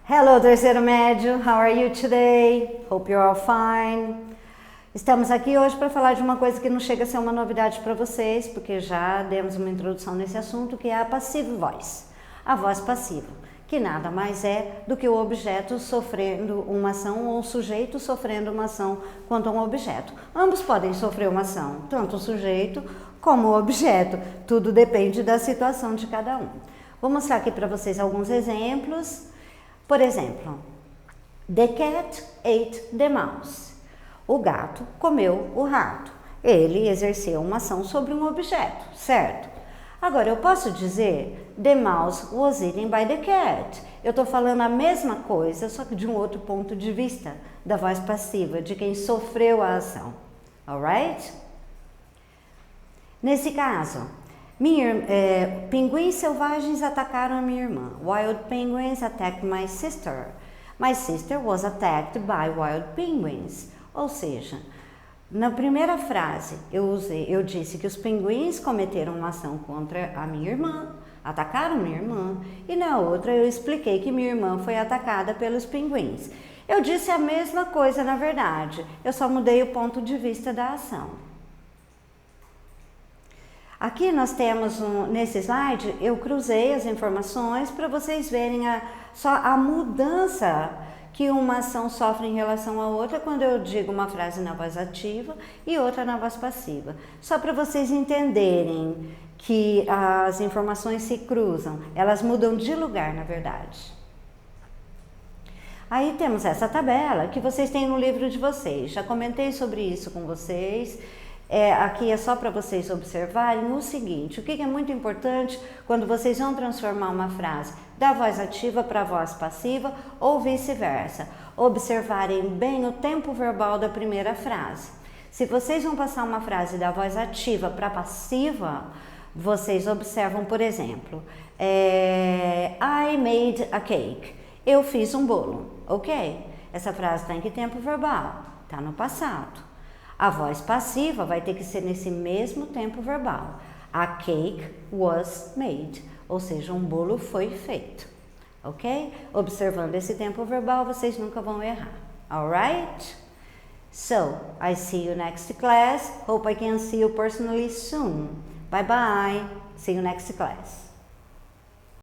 Hello, terceiro médio. How are you today? Hope you're all fine. Estamos aqui hoje para falar de uma coisa que não chega a ser uma novidade para vocês, porque já demos uma introdução nesse assunto, que é a passive voice. A voz passiva, que nada mais é do que o objeto sofrendo uma ação ou o sujeito sofrendo uma ação quanto a um objeto. Ambos podem sofrer uma ação, tanto o sujeito como o objeto. Tudo depende da situação de cada um. Vou mostrar aqui para vocês alguns exemplos. Por exemplo, the cat ate the mouse. O gato comeu o rato. Ele exerceu uma ação sobre um objeto, certo? Agora, eu posso dizer the mouse was eaten by the cat. Eu estou falando a mesma coisa, só que de um outro ponto de vista, da voz passiva, de quem sofreu a ação. Alright? Nesse caso, pinguins selvagens atacaram a minha irmã. Wild penguins attacked my sister. My sister was attacked by wild penguins. Ou seja, na primeira frase eu disse que os pinguins cometeram uma ação contra a minha irmã, atacaram minha irmã, e na outra eu expliquei que minha irmã foi atacada pelos pinguins. Eu disse a mesma coisa na verdade, eu só mudei o ponto de vista da ação. Aqui nós temos, nesse slide, eu cruzei as informações para vocês verem só a mudança que uma ação sofre em relação à outra quando eu digo uma frase na voz ativa e outra na voz passiva. Só para vocês entenderem que as informações se cruzam, elas mudam de lugar, na verdade. Aí temos essa tabela que vocês têm no livro de vocês. Já comentei sobre isso com vocês. Aqui é só para vocês observarem o seguinte, o que é muito importante quando vocês vão transformar uma frase da voz ativa para a voz passiva ou vice-versa. Observarem bem o tempo verbal da primeira frase. Se vocês vão passar uma frase da voz ativa para passiva, vocês observam, por exemplo, I made a cake. Eu fiz um bolo, ok? Essa frase está em que tempo verbal? Está no passado. A voz passiva vai ter que ser nesse mesmo tempo verbal. A cake was made, ou seja, um bolo foi feito, ok? Observando esse tempo verbal, vocês nunca vão errar, alright? So, I see you next class. Hope I can see you personally soon. Bye bye. See you next class.